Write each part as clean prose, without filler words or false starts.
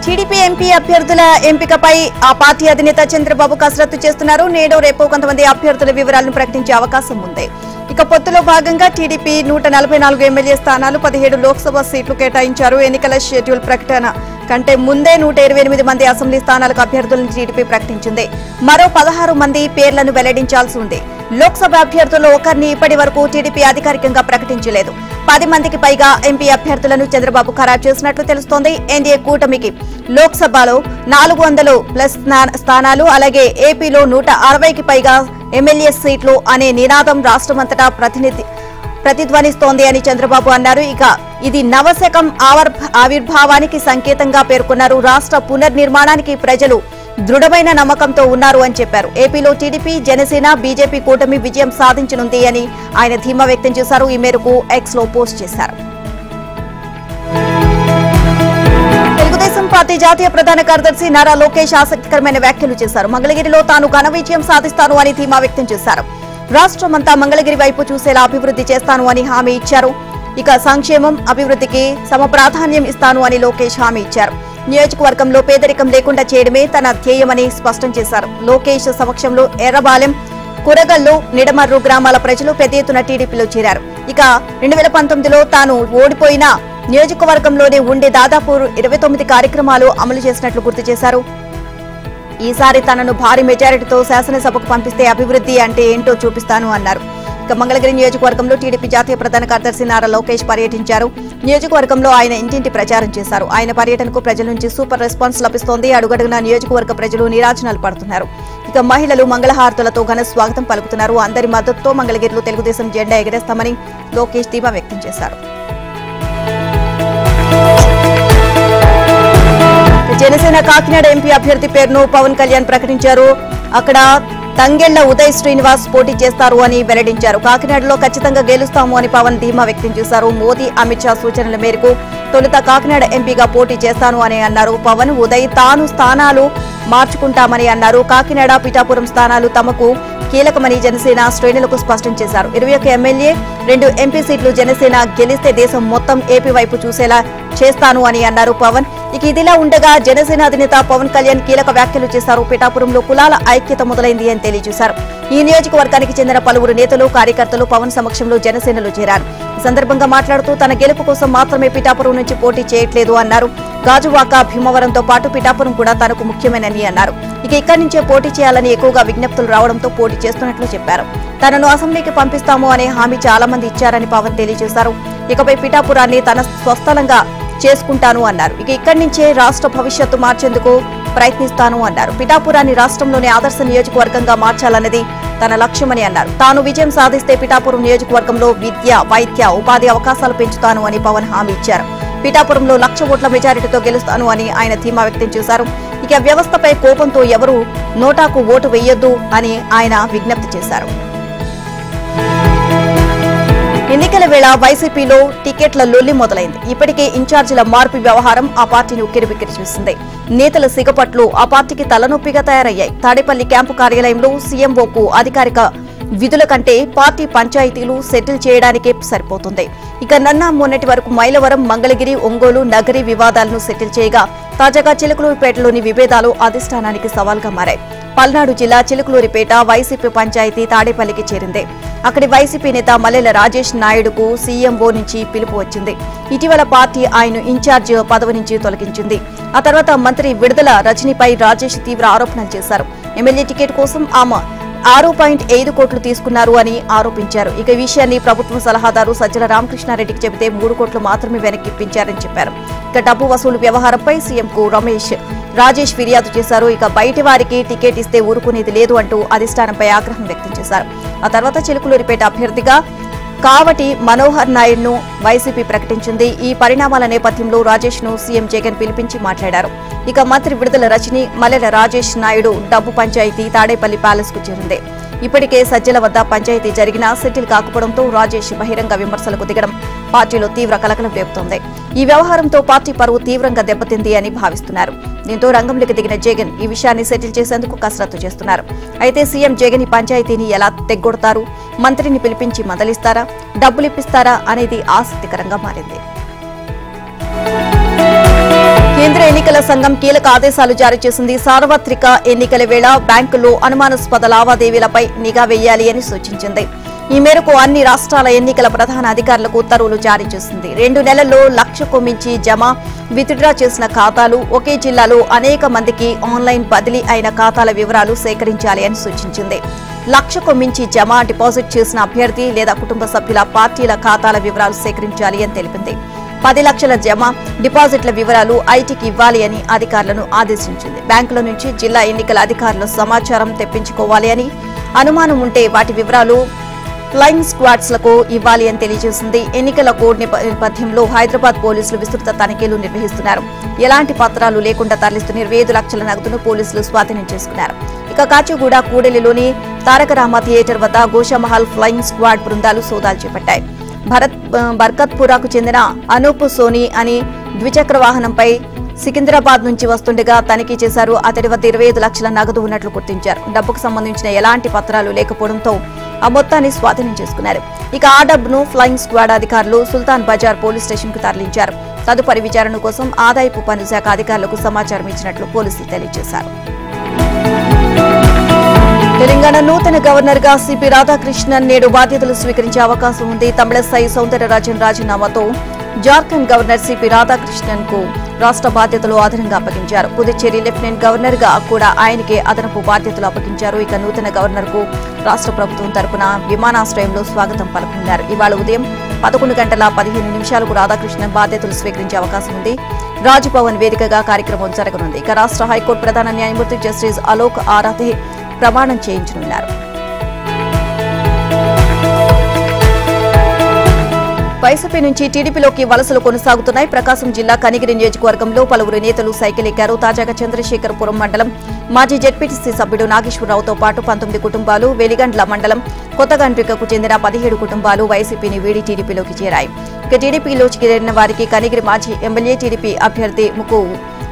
TDP MP అభ్యర్థుల ఎంపికపై ఆ పార్టీ అధినేత చంద్రబాబు కసరత్తు చేస్తున్నారు. నేడు రేపు కొంతమంది అభ్యర్థుల వివరాలను ప్రకటించే అవకాశం ఉంది. ఇక పొత్తులో భాగంగా టీడీపీ 144 ఎమ్మెల్యే స్థానాలు, 17 లోక్సభ సీట్లు కేటాయించారు. ఎన్నికల షెడ్యూల్ ప్రకటన కంటే ముందే 128 మంది అసెంబ్లీ స్థానాలకు అభ్యర్థులను టీడీపీ ప్రకటించింది. మరో 16 మంది పేర్లను వెల్లడించాల్సి ఉంది. లోక్సభ అభ్యర్థుల్లో ఒకరిని ఇప్పటి వరకు టీడీపీ అధికారికంగా ప్రకటించలేదు. 10 మందికి పైగా ఎంపీ అభ్యర్థులను చంద్రబాబు ఖరారు చేసినట్లు తెలుస్తోంది. ఎన్డీఏ కూటమికి లోక్సభలో 400+ స్థానాలు, అలాగే ఏపీలో 160కి పైగా ఎమ్మెల్యే సీట్లు అనే నినాదం రాష్ట్రమంతటా ప్రతిధ్వనిస్తోంది అని చంద్రబాబు అన్నారు. ఇక ఇది నవశకం ఆవిర్భావానికి సంకేతంగా పేర్కొన్నారు. రాష్ట్ర పునర్నిర్మాణానికి ప్రజలు దృఢమైన నమ్మకంతో ఉన్నారు అని చెప్పారు. ఏపీలో టీడీపీ, జనసేన, బీజేపీ కూటమి విజయం సాధించనుంది అని ఆయన ధీమా వ్యక్తం చేశారు. ఈ మేరకు ఎక్స్ లో పోస్ట్ చేశారు. తెలుగుదేశం పార్టీ జాతీయ ప్రధాన కార్యదర్శి నారా లోకేష్ ఆసక్తికరమైన వ్యాఖ్యలు చేశారు. మంగళగిరిలో తాను ఘన విజయం సాధిస్తాను అని ధీమా వ్యక్తం చేశారు. రాష్ట్రమంతా మంగళగిరి వైపు చూసేలా అభివృద్ధి చేస్తాను అని హామీ ఇచ్చారు. ఇక సంక్షేమం, అభివృద్ధికి సమప్రాధాన్యం ఇస్తాను అని లోకేష్ హామీ ఇచ్చారు. నియోజకవర్గంలో పేదరికం లేకుండా చేయడమే తన ధ్యేయమని స్పష్టం చేశారు. లోకేష్ సమక్షంలో ఎర్రబాలెం, కురగల్లు, నిడమర్రు గ్రామాల ప్రజలు పెద్ద ఎత్తున టీడీపీలో చేరారు. ఇక 2019లో తాను ఓడిపోయిన నియోజకవర్గంలోనే ఉండే దాదాపు 29 కార్యక్రమాలు అమలు చేసినట్లు గుర్తు చేశారు. ఈసారి తనను భారీ మెజారిటీతో శాసనసభకు పంపిస్తే అభివృద్ధి అంటే ఏంటో చూపిస్తాను అన్నారు. ఇక మంగళగిరి నియోజకవర్గంలో టీడీపీ జాతీయ ప్రధాన కార్యదర్శి నారా లోకేష్ పర్యటించారు. నియోజకవర్గంలో ఆయన ఇంటింటి ప్రచారం చేశారు. ఆయన పర్యటనకు ప్రజల నుంచి సూపర్ రెస్పాన్స్ లభిస్తోంది. అడుగడుగునా నియోజకవర్గ ప్రజలు నీరాజనాలు పడుతున్నారు. ఇక మహిళలు మంగళహారతులతో ఘన స్వాగతం పలుకుతున్నారు. అందరి మద్దతుతో మంగళగిరిలో తెలుగుదేశం జెండా ఎగరేస్తామని లోకేష్ ధీమా వ్యక్తం చేశారు. జనసేన కాకినాడ ఎంపీ అభ్యర్థి పేరును పవన్ కళ్యాణ్ ప్రకటించారు. అక్కడ తంగెళ్ల ఉదయ్ శ్రీనివాస్ పోటీ చేస్తారు అని వెల్లడించారు. కాకినాడలో ఖచ్చితంగా గెలుస్తాము అని పవన్ ధీమా వ్యక్తం చేశారు. మోదీ, అమిత్ షా సూచనల మేరకు తొలుత కాకినాడ ఎంపీగా పోటీ చేస్తాను అని అన్నారు. పవన్, ఉదయ్ తాను స్థానాలు మార్చుకుంటామని అన్నారు. కాకినాడ, పిఠాపురం స్థానాలు తమకు కీలకమని జనసేన శ్రేణులకు స్పష్టం చేశారు. 21 ఎమ్మెల్యే, 2 ఎంపీ సీట్లు జనసేన గెలిస్తే దేశం మొత్తం ఏపీ వైపు చూసేలా చేస్తాను అని అన్నారు పవన్. ఇక ఇదిలా ఉండగా జనసేన అధినేత పవన్ కళ్యాణ్ కీలక వ్యాఖ్యలు చేశారు. పిఠాపురంలో కులాల ఐక్యత మొదలైంది అని తెలియజేశారు. ఈ నియోజకవర్గానికి చెందిన పలువురు నేతలు, కార్యకర్తలు పవన్ సమక్షంలో జనసేనలో చేరారు. ఈ సందర్భంగా మాట్లాడుతూ తన గెలుపు కోసం మాత్రమే పిఠాపురం నుంచి పోటీ చేయట్లేదు అన్నారు. గాజువాక, భీమవరంతో పాటు పిఠాపురం కూడా తనకు ముఖ్యమైనని అన్నారు. ఇక ఇక్కడి నుంచే పోటీ చేయాలని ఎక్కువగా విజ్ఞప్తులు రావడంతో పోటీ చేస్తున్నట్లు చెప్పారు. తనను అసెంబ్లీకి పంపిస్తాము అనే హామీ చాలా మంది ఇచ్చారని పవన్ తెలియజేశారు. ఇకపై పిఠాపురాన్ని తన స్వస్థలంగా చేసుకుంటాను అన్నారు. ఇక ఇక్కడి నుంచే రాష్ట్ర భవిష్యత్తు మార్చేందుకు ప్రయత్నిస్తాను అన్నారు. పిఠాపురాన్ని రాష్ట్రంలోని ఆదర్శ నియోజకవర్గంగా మార్చాలన్నది తన లక్ష్యమని అన్నారు. తాను విజయం సాధిస్తే పిఠాపురం నియోజకవర్గంలో విద్య, వైద్య, ఉపాధి అవకాశాలు పెంచుతాను అని పవన్ హామీ ఇచ్చారు. పిఠాపురంలో 1,00,000 ఓట్ల మెజారిటీతో గెలుస్తాను అని ఆయన ధీమా వ్యక్తం చేశారు. ఇక వ్యవస్థపై కోపంతో ఎవరూ నోటాకు ఓటు వేయొద్దు అని ఆయన విజ్ఞప్తి చేశారు. ఎన్నికల వేళ వైసీపీలో టికెట్ల లొల్లి మొదలైంది. ఇప్పటికే ఇన్ఛార్జీల మార్పు వ్యవహారం ఆ పార్టీని ఉక్కిరిబిక్కిరి చేసింది. నేతల సిగపట్లు ఆ పార్టీకి తలనొప్పిగా తయారయ్యాయి. తాడేపల్లి క్యాంపు కార్యాలయంలో సీఎంఓకు అధికారిక విధుల కంటే పార్టీ పంచాయతీలు సెటిల్ చేయడానికే సరిపోతుంది. ఇక మొన్నటి వరకు మైలవరం, మంగళగిరి, ఒంగోలు, నగరి వివాదాలను సెటిల్ చేయగా తాజాగా చిలుకలూరిపేటలోని విభేదాలు అధిష్టానానికి సవాల్గా మారాయి. పల్నాడు జిల్లా చిలుకలూరిపేట వైసీపీ పంచాయతీ తాడేపల్లికి చేరింది. అక్కడి వైసీపీ నేత మల్లెల రాజేష్ నాయుడుకు సీఎంఓ నుంచి పిలుపు వచ్చింది. ఇటీవల పార్టీ ఆయన ఇన్ఛార్జ్ పదవి నుంచి తొలగించింది. ఆ తర్వాత మంత్రి విడుదల రజనీపై రాజేష్ తీవ్ర ఆరోపణలు చేశారు. ఎమ్మెల్యే టికెట్ కోసం ఆమె 6.5 కోట్లు తీసుకున్నారు అని ఆరోపించారు. ఇక ఈ విషయాన్ని ప్రభుత్వ సలహాదారు సజ్జల రామకృష్ణారెడ్డికి చెబితే 3 కోట్లు మాత్రమే వెనక్కి ఇప్పించారని చెప్పారు. ఇక డబ్బు వసూలు వ్యవహారంపై సీఎంకు రాజేష్ ఫిర్యాదు చేశారు. ఇక బయటి వారికి టికెట్ ఇస్తే ఊరుకునేది లేదు అంటూ అధిష్టానంపై ఆగ్రహం వ్యక్తం చేశారు. ఆ తర్వాత చిలుకలూరిపేట అభ్యర్థిగా కావటి మనోహర్ నాయుడును వైసీపీ ప్రకటించింది. ఈ పరిణామాల నేపథ్యంలో రాజేష్ ను సీఎం జగన్ పిలిపించి మాట్లాడారు. ఇక మంత్రి విడుదల రజని, మల్లెల రాజేష్ నాయుడు డబ్బు పంచాయతీ తాడేపల్లి ప్యాలెస్ కు చేరింది. ఇప్పటికే సజ్జల వద్ద పంచాయతీ జరిగినా సెటిల్ కాకపోవడంతో రాజేష్ బహిరంగ విమర్శలకు దిగడం పార్టీలో తీవ్ర కలకలం రేపుతోంది. ఈ వ్యవహారంతో పార్టీ పరువు తీవ్రంగా దెబ్బతింది అని భావిస్తున్నారు. దీంతో రంగంలోకి దిగిన జగన్ ఈ విషయాన్ని సెటిల్ చేసేందుకు కసరత్తు చేస్తున్నారు. అయితే సీఎం జగన్ ఈ పంచాయతీని ఎలా తెగ్గొడతారు, మంత్రిని పిలిపించి మందలిస్తారా, డబ్బులిప్పిస్తారా అనేది ఆసక్తికరంగా మారింది. కేంద్ర ఎన్నికల సంఘం కీలక ఆదేశాలు జారీ చేసింది. సార్వత్రిక ఎన్నికల వేళ బ్యాంకుల్లో అనుమానాస్పద లావాదేవీలపై నిఘా వేయాలి అని సూచించింది. ఈ మేరకు అన్ని రాష్ట్రాల ఎన్నికల ప్రధాన అధికారులకు ఉత్తర్వులు జారీ చేసింది. 2 నెలల్లో 1,00,000కు మించి జమ విత్డ్రా చేసిన ఖాతాలు, ఒకే జిల్లాలో అనేక మందికి ఆన్లైన్ బదిలీ అయిన ఖాతాల వివరాలు సేకరించాలి అని సూచించింది. 1,00,000కు మించి జమ డిపాజిట్ చేసిన అభ్యర్థి లేదా కుటుంబ సభ్యుల పార్టీల ఖాతాల వివరాలు సేకరించాలి అని తెలిపింది. 10 లక్షల జమ డిపాజిట్ల వివరాలు ఐటీకి ఇవ్వాలి అని అధికారులను ఆదేశించింది. బ్యాంకుల నుంచి జిల్లా ఎన్నికల అధికారుల సమాచారం తెప్పించుకోవాలి అని, అనుమానం ఉంటే వాటి వివరాలు ఫ్లయింగ్ స్క్వాడ్స్ లకు ఇవ్వాలి అని తెలియజేసింది. ఎన్నికల కోడ్ నేపథ్యంలో హైదరాబాద్ పోలీసులు విస్తృత తనిఖీలు నిర్వహిస్తున్నారు. ఎలాంటి పత్రాలు లేకుండా తరలిస్తున్న 25 లక్షల నగదును పోలీసులు స్వాధీనం చేసుకున్నారు. ఇక కాచిగూడ కూడలిలోని తారక రామ థియేటర్ వద్ద గోషామహల్ ఫ్లయింగ్ స్క్వాడ్ బృందాలు సోదాలు చేపట్టాయి. బర్కత్పురాకు చెందిన అనూప్ సోనీ అని ద్విచక్ర వాహనంపై సికింద్రాబాద్ నుంచి వస్తుండగా తనిఖీ చేశారు. అతడి వద్ద 25 లక్షల నగదు ఉన్నట్లు గుర్తించారు. డబ్బుకు సంబంధించిన ఎలాంటి పత్రాలు లేకపోవడంతో ఆ మొత్తాన్ని స్వాధీనం చేసుకున్నారు. ఇక ఆ డబ్బును ఫ్లయింగ్ స్క్వాడ్ అధికారులు సుల్తాన్ బజార్ పోలీస్ స్టేషన్ కు తరలించారు. తదుపరి విచారణ కోసం ఆదాయపు పన్ను శాఖ అధికారులకు సమాచారం ఇచ్చినట్లు పోలీసులు తెలియజేశారు. తెలంగాణ నూతన గవర్నర్ గా సిపి రాధాకృష్ణన్ నేడు బాధ్యతలు స్వీకరించే అవకాశం ఉంది. తమిళసై సౌందరరాజన్ రాజీనామాతో జార్ఖండ్ గవర్నర్ సిపి రాధాకృష్ణన్ కు రాష్ట్ర బాధ్యతలు అదనంగా అప్పగించారు. పుదుచ్చేరి లెఫ్టినెంట్ గవర్నర్ గా కూడా ఆయనకే అదనపు బాధ్యతలు అప్పగించారు. ఇక నూతన గవర్నర్ కు రాష్ట్ర ప్రభుత్వం తరపున విమానాశ్రయంలో స్వాగతం పలుకున్నారు. ఇవాళ ఉదయం 11:15 రాధాకృష్ణన్ బాధ్యతలు స్వీకరించే అవకాశం ఉంది. రాజ్భవన్ వేదికగా కార్యక్రమం జరగనుంది. ఇక రాష్ట్ర హైకోర్టు ప్రధాన న్యాయమూర్తి జస్టిస్ అలోక్ ఆరాధే ప్రమాణం చేయించనున్నారు. వైసీపీ నుంచి టీడీపీలోకి వలసలు కొనసాగుతున్నాయి. ప్రకాశం జిల్లా కనిగిరి నియోజకవర్గంలో పలువురు నేతలు సైకిల్ ఎక్కారు. తాజాగా చంద్రశేఖరపురం మండలం మాజీ జెడ్పీటీసీ సభ్యుడు నాగేశ్వరరావుతో పాటు 19 కుటుంబాలు, వెలిగండ్ల మండలం కొత్తగండ్రికకు చెందిన 17 కుటుంబాలు వైసీపీని వీడి టీడీపీలోకి చేరాయి. ఇక టీడీపీలోకి చేరిన వారికి కనిగిరి మాజీ ఎమ్మెల్యే టీడీపీ అభ్యర్థి ముక్కు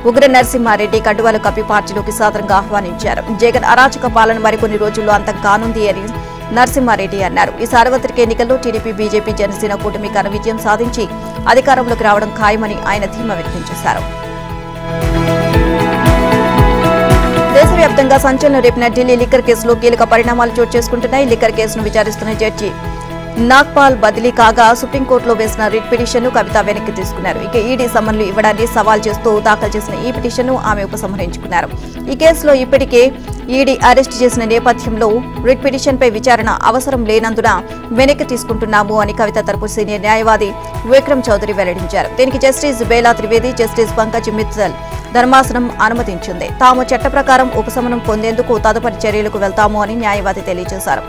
ఉగ్ర నరసింహారెడ్డి కండువాలు కప్పి పార్టీలోకి సాదరంగా ఆహ్వానించారు. జగన్ అరాచక పాలన మరికొన్ని రోజుల్లో అంతం కానుంది అని నరసింహారెడ్డి అన్నారు. ఈ సార్వత్రిక ఎన్నికల్లో టీడీపీ, బీజేపీ, జనసేన కూటమి ఘన విజయం సాధించి అధికారంలోకి రావడం ఖాయమని ఆయన ధీమా వ్యక్తం చేశారు. దేశవ్యాప్తంగా సంచలనం రేపిన ఢిల్లీ లిక్కర్ కేసులో కీలక పరిణామాలు చోటు చేసుకుంటున్నాయి. లిక్కర్ కేసును విచారిస్తున్న జడ్జి నాగ్పాల్ బదిలీ కాగా సుప్రీంకోర్టులో వేసిన రిట్ పిటిషన్ను కవిత వెనక్కి తీసుకున్నారు. ఇక ఈడీ సమన్లు ఇవ్వడాన్ని సవాల్ చేస్తూ దాఖలు చేసిన ఈ పిటిషన్ను ఆమె ఉపసంహరించుకున్నారు. ఈ కేసులో ఇప్పటికే ఈడీ అరెస్టు చేసిన నేపథ్యంలో రిట్ పిటిషన్పై విచారణ అవసరం లేనందున వెనక్కి తీసుకుంటున్నాము అని కవిత తరపు సీనియర్ న్యాయవాది విక్రమ్ చౌదరి వెల్లడించారు. దీనికి జస్టిస్ బేలా త్రివేది, జస్టిస్ పంకజ్ మిత్తల్ ధర్మాసనం అనుమతించింది. తాము చట్ట ప్రకారం ఉపశమనం పొందేందుకు తదుపరి చర్యలకు వెళ్తాము అని న్యాయవాది తెలియజేశారు.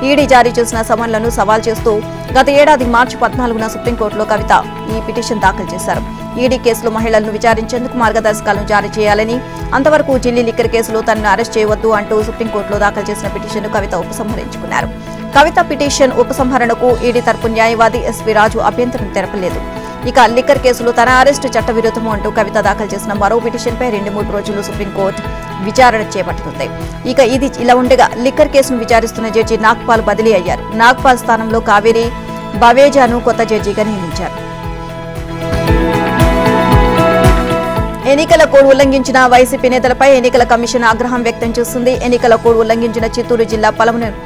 ఈడీ జారీ చేసిన సమన్లను సవాల్ చేస్తూ గత ఏడాది మార్చి 14న సుప్రీంకోర్టులో కవిత ఈ పిటిషన్ దాఖలు చేశారు. ఈడీ కేసులో మహిళలను విచారించేందుకు మార్గదర్శకాలను జారీ చేయాలని, అంతవరకు ఢిల్లీ లిక్కర్ కేసులో తనను అరెస్ట్ చేయవద్దు అంటూ సుప్రీంకోర్టులో దాఖలు చేసిన పిటిషన్ను కవిత ఉపసంహరించుకున్నారు. కవిత పిటిషన్ ఉపసంహరణకు ఈడీ తరపు న్యాయవాది ఎస్వీ రాజు అభ్యంతరం తెలపలేదు. ఇక లిక్కర్ కేసులో తన అరెస్టు చట్టవిరుద్ధము అంటూ కవిత దాఖలు చేసిన మరో పిటిషన్పై 2-3 రోజులు సుప్రీంకోర్టు విచారణ చేపట్టనుంది. ఇక ఇది ఇలా ఉండగా లిక్కర్ కేసును విచారిస్తున్న జడ్జి నాగ్పాల్ బదిలీ అయ్యారు. నాగ్పాల్ స్థానంలో కావేరి బవేజాను కొత్త జడ్జిగా నియమించారు. ఎన్నికల కోడ్ ఉల్లంఘించిన వైసీపీ నేతలపై ఎన్నికల కమిషన్ ఆగ్రహం వ్యక్తం చేస్తుంది. ఎన్నికల కోడ్ ఉల్లంఘించిన చిత్తూరు జిల్లా పలమనేరు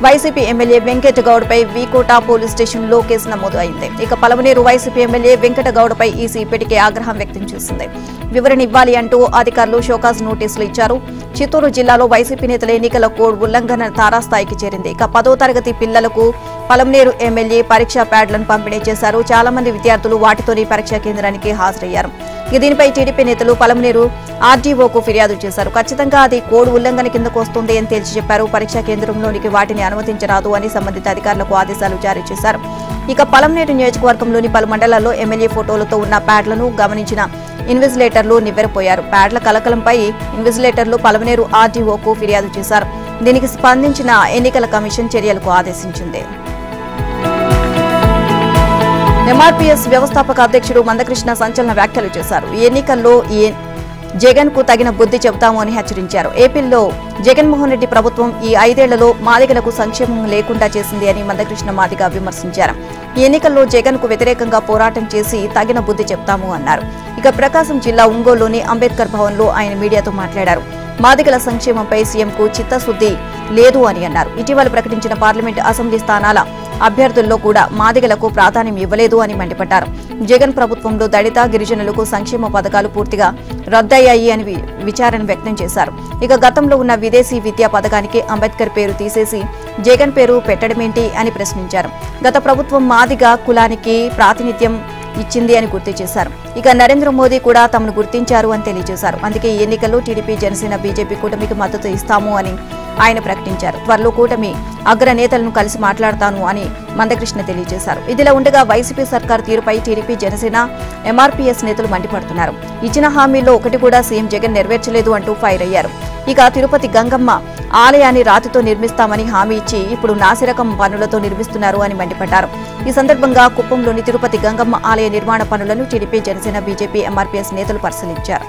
వైసీపీ ఎమ్మెల్యే వెంకటగౌడ్పై వీకోట పోలీస్ స్టేషన్లో కేసు నమోదు అయింది. ఇక పలమనేరు వైసీపీ ఎమ్మెల్యే వెంకటగౌడ్పై ఈసీ ఇప్పటికే ఆగ్రహం వ్యక్తం చేసింది. వివరణ ఇవ్వాలి అంటూ అధికారులు షోకాజ్ నోటీసులు ఇచ్చారు. చిత్తూరు జిల్లాలో వైసీపీ నేతల ఎన్నికల కోడ్ ఉల్లంఘన తారాస్థాయికి చేరింది. ఇక 10వ తరగతి పిల్లలకు పలమనేరు ఎమ్మెల్యే పరీక్షా ప్యాడ్లను పంపిణీ చేశారు. చాలా మంది విద్యార్థులు వాటితోనే పరీక్షా కేంద్రానికి హాజరయ్యారు. దీనిపై టీడీపీ నేతలు పలమనేరు ఆర్డీఓకు ఫిర్యాదు చేశారు. ఖచ్చితంగా అది కోడ్ ఉల్లంఘన కిందకు వస్తుంది అని తేల్చి చెప్పారు. పరీక్షా కేంద్రంలోనికి వాటిని అనుమతించరాదు అని సంబంధిత అధికారులకు ఆదేశాలు జారీ చేశారు. ఇక పలమనేరు నియోజకవర్గంలోని పలు మండలాల్లో ఎమ్మెల్యే ఫోటోలతో ఉన్న ప్యాడ్లను గమనించిన ఇన్విజిలేటర్లు నివ్వెరపోయారు. ప్యాడ్ల కలకలంపై ఇన్విజిలేటర్లు పలమనేరు ఆర్డీఓకు ఫిర్యాదు చేశారు. దీనికి స్పందించిన ఎన్నికల కమిషన్ చర్యలకు ఆదేశించింది. ఎంఆర్పీఎస్ వ్యవస్థాపక అధ్యక్షుడు మందకృష్ణ సంచలన వ్యాఖ్యలు చేశారు. ఈ ఎన్నికల్లో జగన్ కు తగిన బుద్ధి చెబుతాము అని హెచ్చరించారు. ఏపీలో జగన్మోహన్ రెడ్డి ప్రభుత్వం ఈ 5 ఏళ్లలో మాదిగలకు సంక్షేమం లేకుండా చేసింది అని మందకృష్ణ మాదిగ విమర్శించారు. ఈ ఎన్నికల్లో జగన్ కు వ్యతిరేకంగా పోరాటం చేసి తగిన బుద్ధి చెప్తాము అన్నారు. ఇక ప్రకాశం జిల్లా ఒంగోలులోని అంబేద్కర్ భవన్ లో ఆయన మీడియాతో మాట్లాడారు. మాదిగల సంక్షేమంపై సీఎంకు చిత్తశుద్ధి లేదు అని అన్నారు. ఇటీవల ప్రకటించిన పార్లమెంట్ అసెంబ్లీ స్థానాల అభ్యర్థుల్లో కూడా మాదిగలకు ప్రాధాన్యం ఇవ్వలేదు అని మండిపడ్డారు. జగన్ ప్రభుత్వంలో దళిత గిరిజనులకు సంక్షేమ పథకాలు పూర్తిగా రద్దయ్యాయి అని విచారణ వ్యక్తం చేశారు. ఇక గతంలో ఉన్న విదేశీ విద్యా పథకానికి అంబేద్కర్ పేరు తీసేసి జగన్ పేరు పెట్టడమేంటి అని ప్రశ్నించారు. గత ప్రభుత్వం మాదిగ కులానికి ప్రాతినిధ్యం ఇచ్చింది అని గుర్తు చేశారు. ఇక నరేంద్ర మోదీ కూడా తమను గుర్తించారు అని తెలియజేశారు. అందుకే ఈ ఎన్నికల్లో టీడీపీ, జనసేన, బీజేపీ కూటమికి మద్దతు ఇస్తాము అని ఆయన ప్రకటించారు. త్వరలో కూటమి అగ్రనేతలను కలిసి మాట్లాడతాను అని మందకృష్ణ తెలియజేశారు. ఇదిలా ఉండగా వైసీపీ సర్కారు తీరుపై టీడీపీ, జనసేన, ఎంఆర్పీఎస్ నేతలు మండిపడుతున్నారు. ఇచ్చిన హామీల్లో ఒకటి కూడా సీఎం జగన్ నెరవేర్చలేదు అంటూ ఫైర్ అయ్యారు. ఇక తిరుపతి గంగమ్మ ఆలయాన్ని రాతితో నిర్మిస్తామని హామీ ఇచ్చి ఇప్పుడు నాసిరకం పనులతో నిర్మిస్తున్నారు అని మండిపడ్డారు. ఈ సందర్భంగా కుప్పంలోని తిరుపతి గంగమ్మ ఆలయ నిర్మాణ పనులను టీడీపీ, జనసేన, బీజేపీ, ఎంఆర్పీఎస్ నేతలు పరిశీలించారు.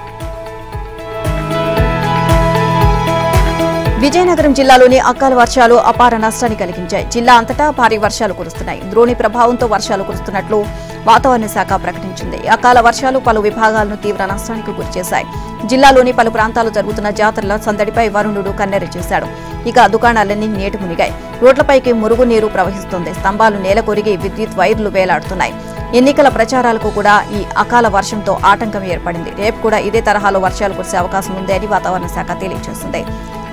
విజయనగరం జిల్లాలోని అకాల వర్షాలు అపార నష్టాన్ని కలిగించాయి. జిల్లా అంతటా భారీ వర్షాలు కురుస్తున్నాయి. ద్రోణి ప్రభావంతో వర్షాలు కురుస్తున్నట్లు వాతావరణ శాఖ ప్రకటించింది. అకాల వర్షాలు పలు విభాగాలను తీవ్ర నష్టానికి గురిచేశాయి. జిల్లాలోని పలు ప్రాంతాలు జరుగుతున్న జాతరల సందడిపై వరుణుడు కన్నెర చేశాడు. ఇక దుకాణాలన్నీ నీటి మునిగాయి. రోడ్లపైకి మురుగునీరు ప్రవహిస్తోంది. స్తంభాలు నేల కొరిగి విద్యుత్ వైర్లు వేలాడుతున్నాయి. ఎన్నికల ప్రచారాలకు కూడా ఈ అకాల వర్షంతో ఆటంకం ఏర్పడింది. రేపు కూడా ఇదే తరహాలో వర్షాలు కురిసే అవకాశం ఉంది అని వాతావరణ శాఖ తెలియజేసింది.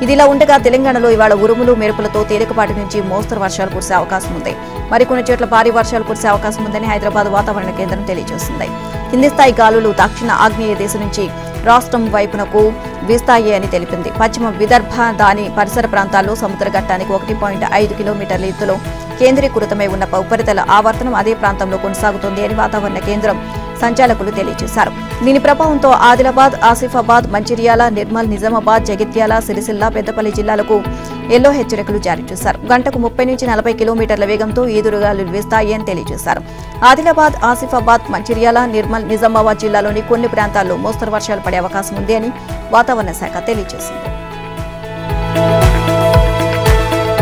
ఇదిలా ఉండగా తెలంగాణలో ఇవాళ ఉరుములు మెరుపులతో తేలికపాటి నుంచి మోస్తరు వర్షాలు కురిసే అవకాశం ఉంది. మరికొన్ని చోట్ల భారీ వర్షాలు కురిసే అవకాశం ఉందని హైదరాబాద్ వాతావరణ కేంద్రం తెలియజేసింది. కింది స్థాయి గాలులు దక్షిణ ఆగ్నేయ దేశం నుంచి రాష్ట్రం వైపునకు వీస్తాయి అని తెలిపింది. పశ్చిమ విదర్భ దాని పరిసర ప్రాంతాల్లో సముద్ర ఘట్టానికి 1.5 కిలోమీటర్ల ఎత్తులో కేంద్రీకృతమై ఉన్న ఉపరితల ఆవర్తనం అదే ప్రాంతంలో కొనసాగుతోంది అని వాతావరణ కేంద్రం సంచాలకులు తెలియజేశారు. దీని ప్రభావంతో ఆదిలాబాద్, ఆసిఫాబాద్, మంచిర్యాల, నిర్మల్, నిజామాబాద్, జగిత్యాల, సిరిసిల్ల, పెద్దపల్లి జిల్లాలకు ఎల్లో హెచ్చరికలు జారీ చేశారు. గంటకు 30 నుంచి 40 కిలోమీటర్ల వేగంతో ఈదురుగాలులు వీస్తాయి అని తెలియజేశారు. ఆదిలాబాద్, ఆసిఫాబాద్, మంచిర్యాల, నిర్మల్, నిజామాబాద్ జిల్లాలోని కొన్ని ప్రాంతాల్లో మోస్తరు వర్షాలు పడే అవకాశం ఉంది అని వాతావరణ శాఖ తెలియజేసింది.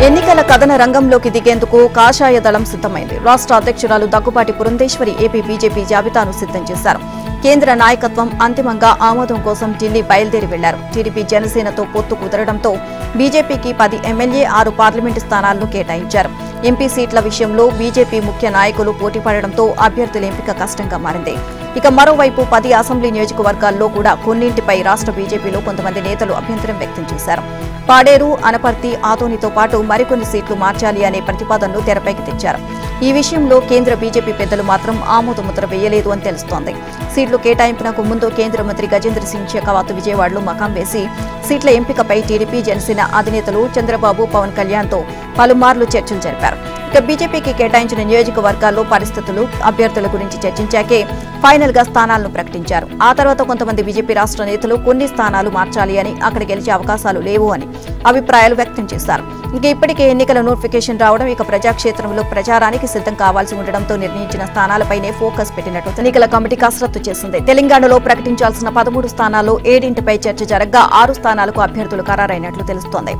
ఎన్నికల కథన రంగంలోకి దిగేందుకు కాషాయ దళం సిద్ధమైంది. రాష్ట్ర అధ్యక్షురాలు దగ్గుపాటి పురంధేశ్వరి ఏపీ బీజేపీ జాబితాను సిద్ధం చేశారు. కేంద్ర నాయకత్వం అంతిమంగా ఆమోదం కోసం ఢిల్లీ బయలుదేరి వెళ్లారు. టీడీపీ, జనసేనతో పొత్తు కుదరడంతో బీజేపీకి 10 ఎమ్మెల్యే, 6 పార్లమెంటు స్థానాలను కేటాయించారు. ఎంపీ సీట్ల విషయంలో బీజేపీ ముఖ్య నాయకులు పోటీ పడడంతో అభ్యర్థుల ఎంపిక కష్టంగా మారింది. ఇక మరోవైపు 10 అసెంబ్లీ నియోజకవర్గాల్లో కూడా కొన్నింటిపై రాష్ట్ర బీజేపీలో కొంతమంది నేతలు అభ్యంతరం వ్యక్తం చేశారు. పాడేరు, అనపర్తి, ఆదోనితో పాటు మరికొన్ని సీట్లు మార్చాలి అనే ప్రతిపాదనలు తెరపైకి తెచ్చారు. ఈ విషయంలో కేంద్ర బీజేపీ పెద్దలు మాత్రం ఆమోదముద్ర వేయలేదు అని తెలుస్తోంది. సీట్లు కేటాయింపునకు ముందు కేంద్ర మంత్రి గజేంద్ర సింగ్ షెకావత్ విజయవాడలో మకాం వేసి సీట్ల ఎంపికపై టీడీపీ, జనసేన అధినేతలు చంద్రబాబు, పవన్ కళ్యాణ్తో పలుమార్లు చర్చలు జరిపారు. ఇక బీజేపీకి కేటాయించిన నియోజకవర్గాల్లో పరిస్థితులు, అభ్యర్థుల గురించి చర్చించాకే ఫైనల్ గా స్థానాలను ప్రకటించారు. ఆ తర్వాత కొంతమంది బీజేపీ రాష్ట్ర నేతలు కొన్ని స్థానాలు మార్చాలి అని, అక్కడ గెలిచే అవకాశాలు లేవు అని అభిప్రాయాలు వ్యక్తం చేశారు. ఇక ఇప్పటికే ఎన్నికల నోటిఫికేషన్ రావడం, ఇక ప్రజాక్షేత్రంలో ప్రచారానికి సిద్ధం కావాల్సి ఉండడంతో నిర్ణయించిన స్థానాలపైనే ఫోకస్ పెట్టినట్టు ఎన్నికల కమిటీ కసరత్తు చేసింది. తెలంగాణలో ప్రకటించాల్సిన 13 స్థానాల్లో 7 చర్చ జరగ్గా 6 స్థానాలకు అభ్యర్థులు ఖరారైనట్లు తెలుస్తోంది.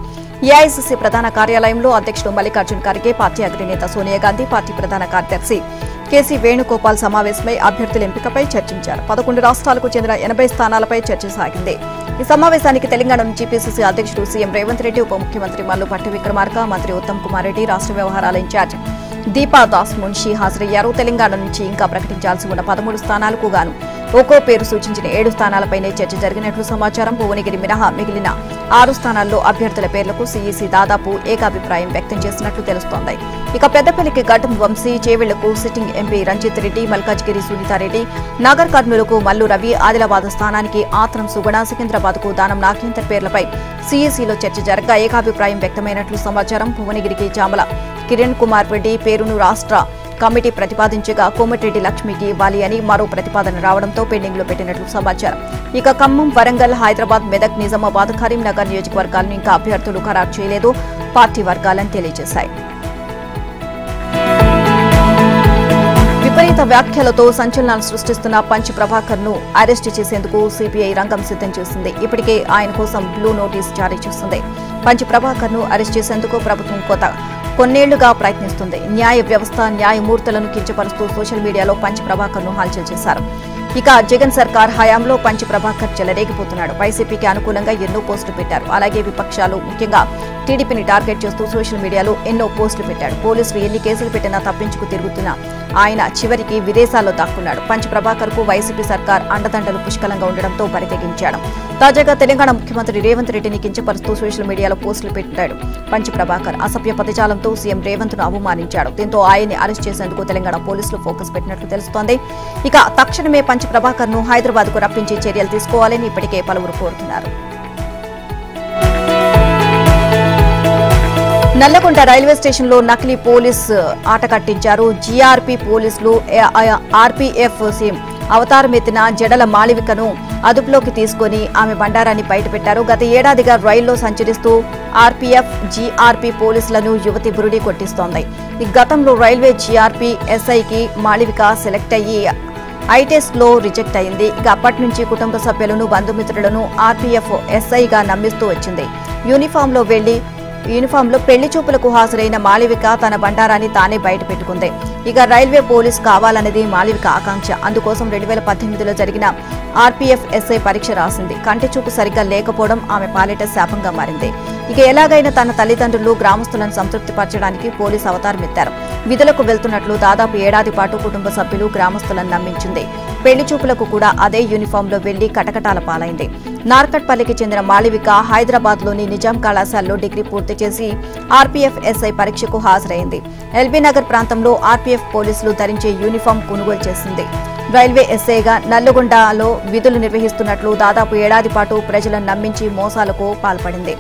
ఏఐసీసీ ప్రధాన కార్యాలయంలో అధ్యక్షుడు మల్లికార్జున్ ఖర్గే, పార్టీ అగ్రనేత సోనియా గాంధీ, పార్టీ ప్రధాన కార్యదర్శి కేసీ వేణుగోపాల్ సమావేశమై అభ్యర్థుల ఎంపికపై చర్చించారు. 11 రాష్ట్రాలకు చెందిన 80 స్థానాలపై చర్చ సాగింది. ఈ సమావేశానికి తెలంగాణ నుంచి పీసీసీ అధ్యక్షుడు సీఎం రేవంత్ రెడ్డి, ఉప ముఖ్యమంత్రి మల్లుపట్టి విక్రమార్క, మంత్రి ఉత్తమ్ కుమార్ రెడ్డి, రాష్ట్ర వ్యవహారాల ఇన్ఛార్జ్ దీపా దాస్ మున్షి హాజరయ్యారు. తెలంగాణ నుంచి ఇంకా ప్రకటించాల్సి ఉన్న 13 స్థానాలకు గాను ఒక్కో పేరు సూచించిన 7 స్థానాలపైనే చర్చ జరిగినట్లు సమాచారం. భువనగిరి మినహా మిగిలిన 6 స్థానాల్లో అభ్యర్థుల పేర్లకు సీఈసీ దాదాపు ఏకాభిప్రాయం వ్యక్తం చేసినట్లు తెలుస్తోంది. ఇక పెద్దపల్లికి ఘటం వంశీ, చేవెళ్లకు సిట్టింగ్ ఎంపీ రంజిత్ రెడ్డి, మల్కాజ్గిరి సునీతారెడ్డి, నాగర్ కర్నూలుకు మల్లు రవి, ఆదిలాబాద్ స్థానానికి ఆత్రం సుగుణ, సికింద్రాబాద్కు దానం నాగేందర్ పేర్లపై సీఈసీలో చర్చ జరగ్గా ఏకాభిప్రాయం వ్యక్తమైనట్లు సమాచారం. భువనగిరికి చామల కిరణ్ కుమార్ రెడ్డి పేరును రాష్ట్ర కమిటీ ప్రతిపాదించగా కోమటిరెడ్డి లక్ష్మికి ఇవ్వాలి అని మరో ప్రతిపాదన రావడంతో పెండింగ్ లో పెట్టినట్లు సమాచారం. ఇక ఖమ్మం, వరంగల్, హైదరాబాద్, మెదక్, నిజామాబాద్, కరీంనగర్ నియోజకవర్గాలను ఇంకా అభ్యర్థులు ఖరారు చేయలేదు పార్టీ వర్గాలని తెలియజేశాయి. విపరీత వ్యాఖ్యలతో సంచలనాలు సృష్టిస్తున్న పంచ్ ప్రభాకర్ ను అరెస్టు చేసేందుకు సిబిఐ రంగం సిద్ధం చేసింది. ఇప్పటికే ఆయన కోసం బ్లూ నోటీస్ జారీ చేసింది. పంచ్ ప్రభాకర్ ను అరెస్టు చేసేందుకు ప్రభుత్వం కొన్నేళ్లుగా ప్రయత్నిస్తుంది. న్యాయ వ్యవస్థ న్యాయమూర్తులను కించపరుస్తూ సోషల్ మీడియాలో పంచ్ ప్రభాకర్ ను హల్చల్ చేశారు. ఇక జగన్ సర్కార్ హయాంలో పంచ్ ప్రభాకర్ చెలరేగిపోతున్నాడు. వైసీపీకి అనుకూలంగా ఎన్నో పోస్టులు పెట్టారు. అలాగే విపక్షాలు ముఖ్యంగా టీడీపీని టార్గెట్ చేస్తూ సోషల్ మీడియాలో ఎన్నో పోస్టులు పెట్టాడు. పోలీసులు ఎన్ని కేసులు పెట్టినా తప్పించుకు తిరుగుతున్నా ఆయన చివరికి విదేశాల్లో దాక్కున్నాడు. పంచ్ ప్రభాకర్ కు వైసీపీ సర్కార్ అండదండలు పుష్కలంగా ఉండడంతో బరితెగించాడు. తాజాగా తెలంగాణ ముఖ్యమంత్రి రేవంత్ రెడ్డిని కించపరుస్తూ సోషల్ మీడియాలో పోస్టులు పెట్టాడు. పంచ్ ప్రభాకర్ అసభ్య పదజాలంతో సీఎం రేవంత్ ను అవమానించాడు. దీంతో ఆయన్ని అరెస్ట్ చేసేందుకు తెలంగాణ పోలీసులు ఫోకస్ పెట్టినట్లు తెలుస్తోంది. ఇక తక్షణమే పంచ్ ప్రభాకర్ ను హైదరాబాద్ కు రప్పించి చర్యలు తీసుకోవాలని ఇప్పటికే పలువురు కోరుతున్నారు. నల్లగొండ రైల్వే స్టేషన్లో నకిలీ పోలీస్ ఆట కట్టించారు. జీఆర్పీ పోలీసులు ఆర్పీఎఫ్ సీఎం అవతారమెత్తిన జడల మాళవికను అదుపులోకి తీసుకుని ఆమె బండారాన్ని బయటపెట్టారు. గత ఏడాదిగా రైల్లో సంచరిస్తూ ఆర్పీఎఫ్ జీఆర్పీ పోలీసులను యువతి బురుడి కొట్టిస్తోంది. ఈ గతంలో రైల్వే జీఆర్పీ ఎస్ఐకి మాళవిక సెలెక్ట్ అయ్యి ఐటెస్ట్ లో రిజెక్ట్ అయింది. ఇక అప్పటి నుంచి కుటుంబ సభ్యులను బంధుమిత్రులను ఆర్పీఎఫ్ ఎస్ఐగా నమ్మిస్తూ వచ్చింది. యూనిఫామ్లో పెళ్లి చూపులకు హాజరైన మాళవిక తన బండారాన్ని తానే బయట పెట్టుకుంది. ఇక రైల్వే పోలీస్ కావాలన్నది మాళవిక ఆకాంక్ష. అందుకోసం 2018లో జరిగిన ఆర్పీఎఫ్ ఎస్ఐ పరీక్ష రాసింది. కంటి చూపు సరిగ్గా లేకపోవడం ఆమె పాలిట శాపంగా మారింది. ఇక ఎలాగైనా తన తల్లిదండ్రులు గ్రామస్తులను సంతృప్తిపరచడానికి పోలీసు అవతారమెత్తారు. విధులకు వెళ్తున్నట్లు దాదాపు ఏడాది పాటు కుటుంబ సభ్యులు గ్రామస్తులను నమ్మించింది. పెళ్లి చూపులకు కూడా అదే యూనిఫామ్లో వెళ్లి కటకటాల పాలైంది. నార్కట్పల్లికి చెందిన మాళవిక హైదరాబాద్ లోని నిజాం కళాశాలలో డిగ్రీ పూర్తి చేసి ఆర్పీఎఫ్ ఎస్ఐ పరీక్షకు హాజరైంది. ఎల్బీ నగర్ ప్రాంతంలో ఆర్పీఎఫ్ పోలీసులు ధరించే యూనిఫామ్ కొనుగోలు చేసింది. రైల్వే ఎస్ఐగా నల్లగొండలో విధులు నిర్వహిస్తున్నట్లు దాదాపు ఏడాది పాటు ప్రజలను నమ్మించి మోసాలకు పాల్పడింది.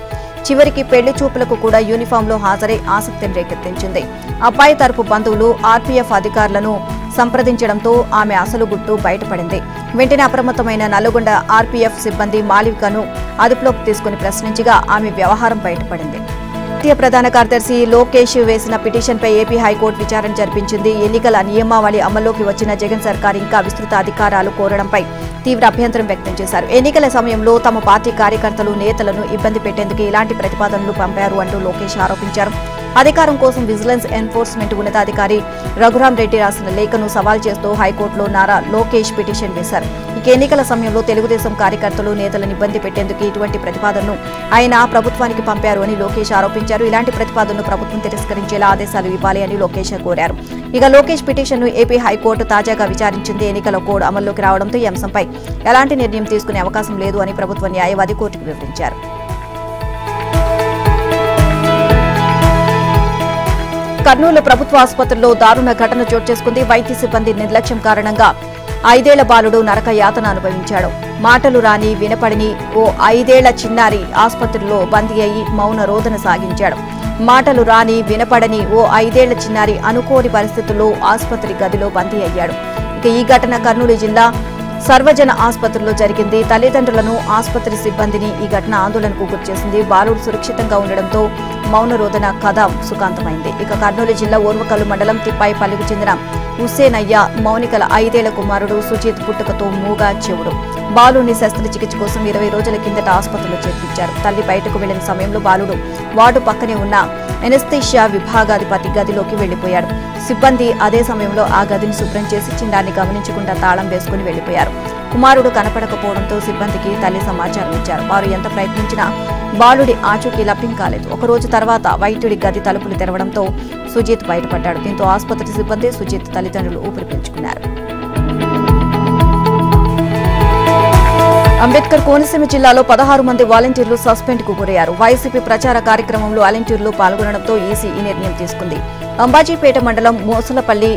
చివరికి పెళ్లి చూపులకు కూడా యూనిఫామ్లో హాజరై ఆసక్తిని రేకెత్తించింది. అబ్బాయి తరపు బంధువులు ఆర్పీఎఫ్ అధికారులను సంప్రదించడంతో ఆమె అసలు గుట్టు బయటపడింది. వెంటనే అప్రమత్తమైన నల్లగొండ ఆర్పీఎఫ్ సిబ్బంది మాళవికను అదుపులోకి తీసుకుని ప్రశ్నించగా ఆమె వ్యవహారం బయటపడింది. జాతీయ ప్రధాన కార్యదర్శి లోకేష్ వేసిన పిటిషన్పై ఏపీ హైకోర్టు విచారణ జరిపించింది. ఎన్నికల నియమావళి అమల్లోకి వచ్చిన జగన్ సర్కార్ ఇంకా విస్తృత అధికారాలు కోరడంపై తీవ్ర అభ్యంతరం వ్యక్తం చేశారు. ఎన్నికల సమయంలో తమ పార్టీ కార్యకర్తలు నేతలను ఇబ్బంది పెట్టేందుకు ఇలాంటి ప్రతిపాదనలు పంపారు అంటూ లోకేష్ ఆరోపించారు. అధికారం కోసం విజిలెన్స్ ఎన్ఫోర్స్మెంట్ ఉన్నతాధికారి రఘురాం రెడ్డి రాసిన లేఖను సవాల్ చేస్తూ హైకోర్టులో నారా లోకేష్ పిటిషన్ వేశారు. ఇక ఎన్నికల సమయంలో తెలుగుదేశం కార్యకర్తలు నేతలను ఇబ్బంది పెట్టేందుకు ఇటువంటి ప్రతిపాదనను ఆయన ప్రభుత్వానికి పంపారు అని లోకేష్ ఆరోపించారు. ఇలాంటి ప్రతిపాదనను ప్రభుత్వం తిరస్కరించేలా ఆదేశాలు ఇవ్వాలి అని లోకేష్ కోరారు. ఇక లోకేష్ పిటిషన్ను ఏపీ హైకోర్టు తాజాగా విచారించింది. ఎన్నికల కోడ్ అమల్లోకి రావడంతో ఈ అంశంపై ఎలాంటి నిర్ణయం తీసుకునే అవకాశం లేదు అని ప్రభుత్వ న్యాయవాది కోర్టుకు వివరించారు. కర్నూలు ప్రభుత్వ ఆసుపత్రిలో దారుణ ఘటన చోటు చేసుకుంది. వైద్య సిబ్బంది నిర్లక్ష్యం కారణంగా 5 ఏళ్ల బాలుడు నరక యాతన అనుభవించాడు. మాటలు రాని వినపడని ఓ 5 ఏళ్ల చిన్నారి ఆసుపత్రిలో బందీ అయి మౌన రోదన సాగించాడు. మాటలు రాని వినపడని ఓ 5 ఏళ్ల చిన్నారి అనుకోని పరిస్థితుల్లో ఆసుపత్రి గదిలో బందీ అయ్యాడు. ఇక ఈ ఘటన కర్నూలు జిల్లా సర్వజన ఆసుపత్రిలో జరిగింది. తల్లిదండ్రులను ఆసుపత్రి సిబ్బందిని ఈ ఘటన ఆందోళనకు గురిచేసింది. బాలుడు సురక్షితంగా ఉండడంతో మౌన రోదన కథ సుఖాంతమైంది. ఇక కర్నూలు జిల్లా ఓర్వకల్లు మండలం తిప్పాయిపల్లికి చెందిన హుస్సేనయ్య మౌనికల 5 ఏళ్ల కుమారుడు సుజిత్ పుట్టుకతో మూగా చెవుడు. బాలుని శస్త్రచికిత్స కోసం 20 రోజుల కిందట ఆసుపత్రిలో చేర్పించారు. తల్లి బయటకు వెళ్లిన సమయంలో బాలుడు వార్డు పక్కనే ఉన్న ఎనస్థీషియా విభాగాధిపతి గదిలోకి వెళ్లిపోయాడు. సిబ్బంది అదే సమయంలో ఆ గదిని శుభ్రం చేసి చిన్నాన్ని గమనించకుండా తాళం వేసుకుని వెళ్లిపోయారు. కుమారుడు కనపడకపోవడంతో సిబ్బందికి తల్లి సమాచారం ఇచ్చారు. వారు ఎంత ప్రయత్నించినా బాలుడి ఆచూకీ లభ్యం కాలేదు. ఒకరోజు తర్వాత వైద్యుడి గది తలుపులు తెరవడంతో సుజిత్ బయటపడ్డాడు. దీంతో ఆసుపత్రి సిబ్బంది సుజిత్ తల్లిదండ్రులు ఊపిరి పీల్చుకున్నారు. అంబేద్కర్ కోనసీమ జిల్లాలో 16 మంది వాలంటీర్లు సస్పెండ్ కు గురయ్యారు. వైసీపీ ప్రచార కార్యక్రమంలో వాలంటీర్లు పాల్గొనడంతో ఈసీ ఈ నిర్ణయం తీసుకుంది. అంబాజీపేట మండలం మోసలపల్లి,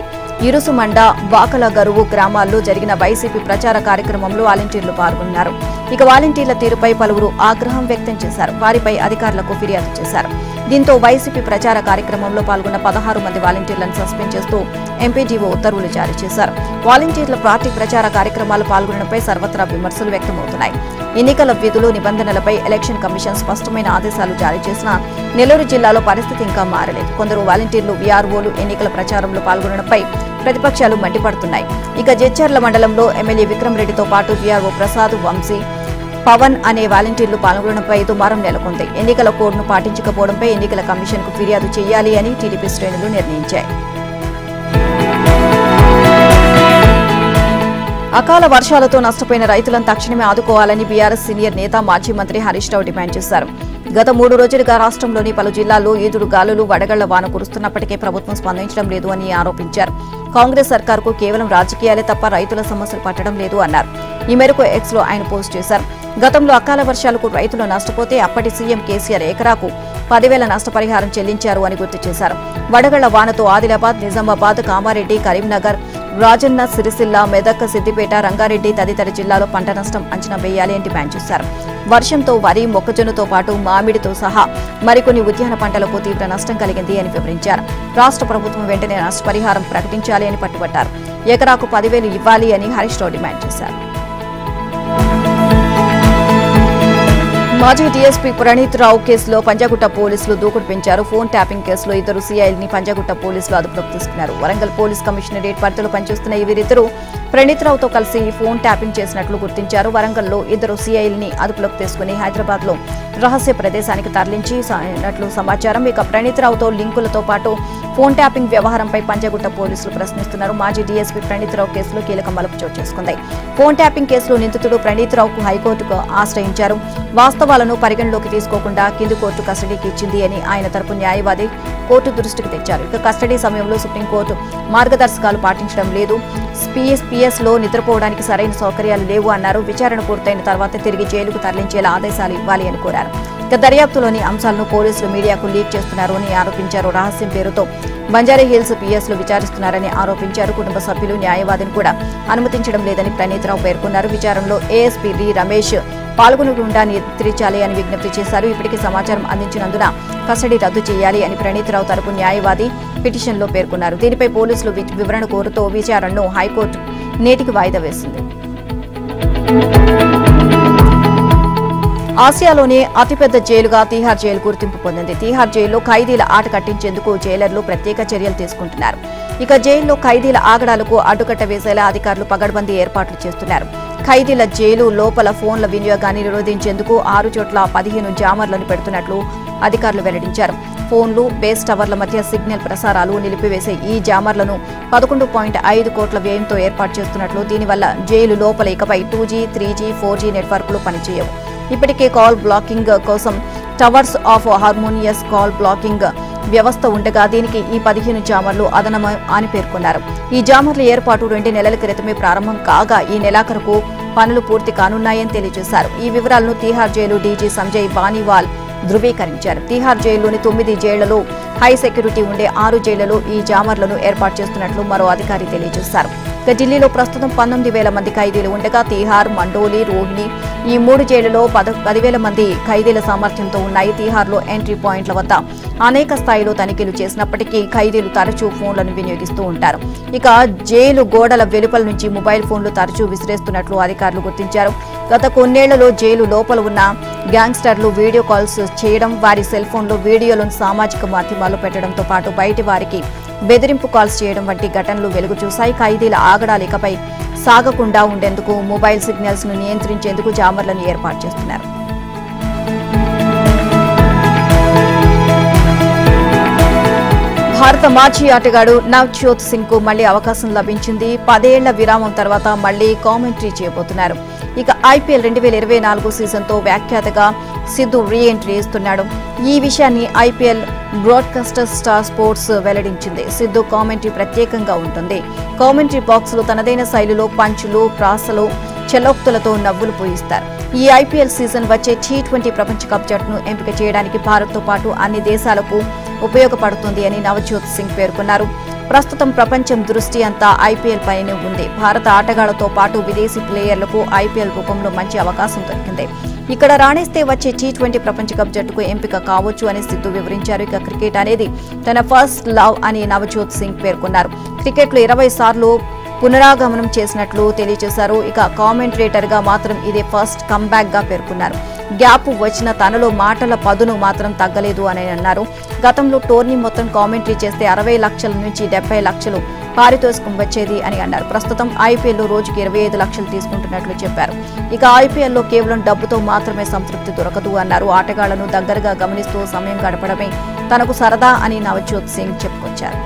ఇరుసుమండ, వాకల గరువు గ్రామాల్లో జరిగిన వైసీపీ ప్రచార కార్యక్రమంలో వాలంటీర్లు పాల్గొన్నారు. ఇక వాలంటీర్ల తీరుపై పలువురు ఆగ్రహం వ్యక్తం చేశారు. వారిపై అధికారులకు ఫిర్యాదు చేశారు. దీంతో వైసీపీ ప్రచార కార్యక్రమంలో పాల్గొన్న 16 మంది వాలంటీర్లను సస్పెండ్ చేస్తూ ఎంపీడీఓ ఉత్తర్వులు జారీ చేశారు. వాలంటీర్ల పార్టీ ప్రచార కార్యక్రమాలు పాల్గొనడంపై సర్వత్రా విమర్శలు వ్యక్తమవుతున్నాయి. ఎన్నికల విధులు నిబంధనలపై ఎలక్షన్ కమిషన్ స్పష్టమైన ఆదేశాలు జారీ చేసినా నెల్లూరు జిల్లాలో పరిస్థితి ఇంకా మారలేదు. కొందరు వాలంటీర్లు, వీఆర్ఓలు ఎన్నికల ప్రచారంలో పాల్గొనడంపై ప్రతిపక్షాలు మండిపడుతున్నాయి. ఇక జడ్చర్ల మండలంలో ఎమ్మెల్యే విక్రమ్ రెడ్డితో పాటు వీఆర్ఓ ప్రసాద్, వంశీ, పవన్ అనే వాలంటీర్లు పాల్గొనడంపై దుమారం నెలకొంది. ఎన్నికల కోడ్ను పాటించకపోవడంపై ఎన్నికల కమిషన్కు ఫిర్యాదు చేయాలి అని టీడీపీ శ్రేణులు నిర్ణయించాయి. అకాల వర్షాలతో నష్టపోయిన రైతులను తక్షణమే ఆదుకోవాలని బీఆర్ఎస్ సీనియర్ నేత మాజీ మంత్రి హరీష్ రావు డిమాండ్ చేశారు. గత 3 రోజులుగా రాష్ట్రంలోని పలు జిల్లాల్లో ఈదురు గాలులు, వడగళ్ల వాన కురుస్తున్నప్పటికీ ప్రభుత్వం స్పందించడం లేదు అని ఆరోపించారు. కాంగ్రెస్ సర్కార్కు కేవలం రాజకీయాలే తప్ప రైతుల సమస్యలు పట్టడం లేదు అన్నారు. ఈ మేరకు ఎక్స్ లో ఆయన పోస్ట్ చేశారు. గతంలో అకాల వర్షాలకు రైతులు నష్టపోతే అప్పటి సీఎం కేసీఆర్ ఎకరాకు 10,000 నష్టపరిహారం చెల్లించారు అని గుర్తు చేశారు. వడగళ్ల వానతో ఆదిలాబాద్, నిజామాబాద్, కామారెడ్డి, కరీంనగర్, రాజన్న సిరిసిల్ల, మెదక్, సిద్దిపేట, రంగారెడ్డి తదితర జిల్లాలో పంట నష్టం అంచనా వేయాలి అని డిమాండ్ చేశారు. వర్షంతో వరి, మొక్కజొన్నతో పాటు మామిడితో సహా మరికొన్ని ఉద్యాన పంటలకు తీవ్ర నష్టం కలిగింది అని వివరించారు. రాష్ట్ర ప్రభుత్వం వెంటనే నష్టపరిహారం ప్రకటించాలి అని పట్టుబట్టారు. ఎకరాకు 10,000 ఇవ్వాలి అని హరీష్ రావు డిమాండ్ చేశారు. మాజీ డీఎస్పీ ప్రణీత్ రావు కేసులో పంజాగుట్ట పోలీసులు దూకుడు పెంచారు. ఫోన్ ట్యాపింగ్ కేసులో 2 సీఐల్ని పంజాగుట్ట పోలీసులు అదుపులోకి తీసుకున్నారు. వరంగల్ పోలీస్ కమిషనరేట్ పరిధిలో పనిచేస్తున్న వీరిద్దరూ ప్రణీత్ రావుతో కలిసి ఫోన్ ట్యాపింగ్ చేసినట్లు గుర్తించారు. వరంగల్లో 2 సీఐల్ని అదుపులోకి తీసుకుని హైదరాబాద్ లో రహస్య ప్రదేశానికి తరలించినట్లు సమాచారం. ఇక ప్రణీత్ రావుతో లింకులతో పాటు ఫోన్ ట్యాపింగ్ వ్యవహారంపై పంజాగుట్ట పోలీసులు ప్రశ్నిస్తున్నారు. మాజీ డీఎస్పీ ప్రణీత్ రావు కేసులో కీలక మలుపు చోటు చేసుకుంది. ఫోన్ ట్యాపింగ్ కేసులో నిందితుడు ప్రణీత్ రావుకు హైకోర్టుకు ఆశ్రయించారు. వాస్తవాలను పరిగణలోకి తీసుకోకుండా కింది కోర్టు కస్టడీకి ఇచ్చింది అని ఆయన తరపు న్యాయవాది కోర్టు దృష్టికి తెచ్చారు. ఇక కస్టడీ సమయంలో సుప్రీంకోర్టు మార్గదర్శకాలు పాటించడం లేదు, పిఎస్ లో నిద్రపోవడానికి సరైన సౌకర్యాలు లేవు అన్నారు. విచారణ పూర్తయిన తర్వాత తిరిగి జైలుకు తరలించేలా ఆదేశాలు ఇవ్వాలి అని కోరారు. ఇక దర్యాప్తులోని అంశాలను పోలీసులు మీడియాకు లీక్ చేస్తున్నారు అని ఆరోపించారు. రహస్యం పేరుతో బంజారాహిల్స్ పిఎస్ లో విచారిస్తున్నారని ఆరోపించారు. కుటుంబ సభ్యులు న్యాయవాదిని కూడా అనుమతించడం లేదని ప్రణీత్ రావు పేర్కొన్నారు. విచారణలో ఏఎస్పీ డి రమేష్ పాల్గొనకుండా నియంత్రించాలి అని విజ్ఞప్తి చేశారు. ఇప్పటికీ సమాచారం అందించినందున కస్టడీ రద్దు చేయాలి అని ప్రణీత్ రావు తరపు న్యాయవాది పిటిషన్లో పేర్కొన్నారు. దీనిపై పోలీసులు వివరణ కోరుతూ విచారణను హైకోర్టు నేటికి వాయిదా వేసింది. ఆసియాలోనే అతిపెద్ద జైలుగా తీహార్ జైలు గుర్తింపు పొందింది. తీహార్ జైల్లో ఖైదీల ఆట కట్టించేందుకు జైలర్లు ప్రత్యేక చర్యలు తీసుకుంటున్నారు. ఇక జైల్లో ఖైదీల ఆగడాలకు అడ్డుకట్ట వేసేలా అధికారులు పగడ్బందీ ఏర్పాట్లు చేస్తున్నారు. ఖైదీల జైలు లోపల ఫోన్ల వినియోగాన్ని నిరోధించేందుకు 6 చోట్ల 15 జామర్లను పెడుతున్నట్లు అధికారులు వెల్లడించారు. ఫోన్లు, బేస్ టవర్ల మధ్య సిగ్నల్ ప్రసారాలు నిలిపివేసే ఈ జామర్లను 11.5 కోట్ల వ్యయంతో ఏర్పాటు చేస్తున్నట్లు. దీనివల్ల జైలు లోపల ఇకపై 2G, 3G, 4G నెట్వర్క్లు పనిచేయవు. ఇప్పటికే కాల్ బ్లాకింగ్ కోసం towers of harmonious call blocking వ్యవస్థ ఉండగా దీనికి ఈ 15 జామర్లు అదనం అని పేర్కొన్నారు. ఈ జామర్ల ఏర్పాటు 2 నెలల క్రితమే ప్రారంభం కాగా ఈ నెలాఖరుకు పనులు పూర్తి కానున్నాయని తెలియజేశారు. ఈ వివరాలను తీహార్ జైలు డీజీ సంజయ్ బానీవాల్ ధృవీకరించారు. తీహార్ జైల్లోని 9 జైళ్లలో హై సెక్యూరిటీ ఉండే 6 జైళ్లలో ఈ జామర్లను ఏర్పాటు చేస్తున్నట్లు మరో అధికారి తెలియజేశారు. ఇక ఢిల్లీలో ప్రస్తుతం 19,000 మంది ఖైదీలు ఉండగా తీహార్, మండోలి, రోహిణి ఈ 3 జైళ్లలో 10,000 మంది ఖైదీల సామర్థ్యంతో ఉన్నాయి. తీహార్లో ఎంట్రీ పాయింట్ల వద్ద అనేక స్థాయిలో తనిఖీలు చేసినప్పటికీ ఖైదీలు తరచూ ఫోన్లను వినియోగిస్తూ ఉంటారు. ఇక జైలు గోడల వెలుపల నుంచి మొబైల్ ఫోన్లు తరచూ విసిరేస్తున్నట్లు అధికారులు గుర్తించారు. గత కొన్నేళ్లలో జైలు లోపల ఉన్న గ్యాంగ్స్టర్లు వీడియో కాల్స్ చేయడం, వారి సెల్ ఫోన్లో వీడియోలను సామాజిక మాధ్యమాల్లో పెట్టడంతో పాటు బయటి వారికి బెదిరింపు కాల్స్ చేయడం వంటి ఘటనలు వెలుగు చూశాయి. ఖైదీల ఆగడాలు ఇకపై సాగకుండా ఉండేందుకు మొబైల్ సిగ్నల్స్ ను నియంత్రించేందుకు జామర్లను ఏర్పాటు చేస్తున్నారు. భారత మాజీ ఆటగాడు నవ్జోత్ సింగ్ కు మళ్లీ అవకాశం లభించింది. 10 ఏళ్ల విరామం తర్వాత మళ్లీ కామెంటరీ చేయబోతున్నారు. ఇక ఐపీఎల్ 2024 సీజన్తో వ్యాఖ్యాతగా సిద్ధు రీ ఎంట్రీ ఇస్తున్నాడు. ఈ విషయాన్ని ఐపీఎల్ బ్రాడ్కాస్టర్ స్టార్ స్పోర్ట్స్ వెల్లడించింది. సిద్ధు కామెంటరీ ప్రత్యేకంగా ఉంటుంది. కామెంటరీ బాక్స్ లో తనదైన శైలిలో పంచులు, ప్రాసలు, చెలోక్తులతో నవ్వులు పోయిస్తారు. ఈ ఐపీఎల్ సీజన్ వచ్చే T20 ప్రపంచ కప్ జట్టును ఎంపిక చేయడానికి భారత్తో పాటు అన్ని దేశాలకు ఉపయోగపడుతుంది అని నవజోత్ సింగ్ పేర్కొన్నారు. ప్రస్తుతం ప్రపంచం దృష్టి అంతా ఐపీఎల్ పైనే ఉంది. భారత ఆటగాళ్లతో పాటు విదేశీ ప్లేయర్లకు ఐపీఎల్ రూపంలో మంచి అవకాశం దొరికింది. ఇక్కడ రాణిస్తే వచ్చే T20 ప్రపంచ కప్ జట్టుకు ఎంపిక కావచ్చు అని సిద్ధు వివరించారు. ఇక క్రికెట్ అనేది తన ఫస్ట్ లవ్ అని నవజోత్ సింగ్ పేర్కొన్నారు. క్రికెట్లో 20 సార్లు పునరాగమనం చేసినట్లు తెలియజేశారు. ఇక కామెంటేటర్ గా మాత్రం ఇదే ఫస్ట్ కంబ్యాక్ గా పేర్కొన్నారు. గ్యాప్ వచ్చిన తనలో మాటల పదును మాత్రం తగ్గలేదు అని అన్నారు. గతంలో టోర్నీ మొత్తం కామెంటరీ చేస్తే 60 లక్షల నుంచి 70 లక్షలు పారితోషికం వచ్చేది అని అన్నారు. ప్రస్తుతం ఐపీఎల్లో రోజుకి 25 లక్షలు తీసుకుంటున్నట్లు చెప్పారు. ఇక ఐపీఎల్లో కేవలం డబ్బుతో మాత్రమే సంతృప్తి దొరకదు అన్నారు. ఆటగాళ్లను దగ్గరగా గమనిస్తూ సమయం గడపడమే తనకు సరదా అని నవజోత్ సింగ్ చెప్పుకొచ్చారు.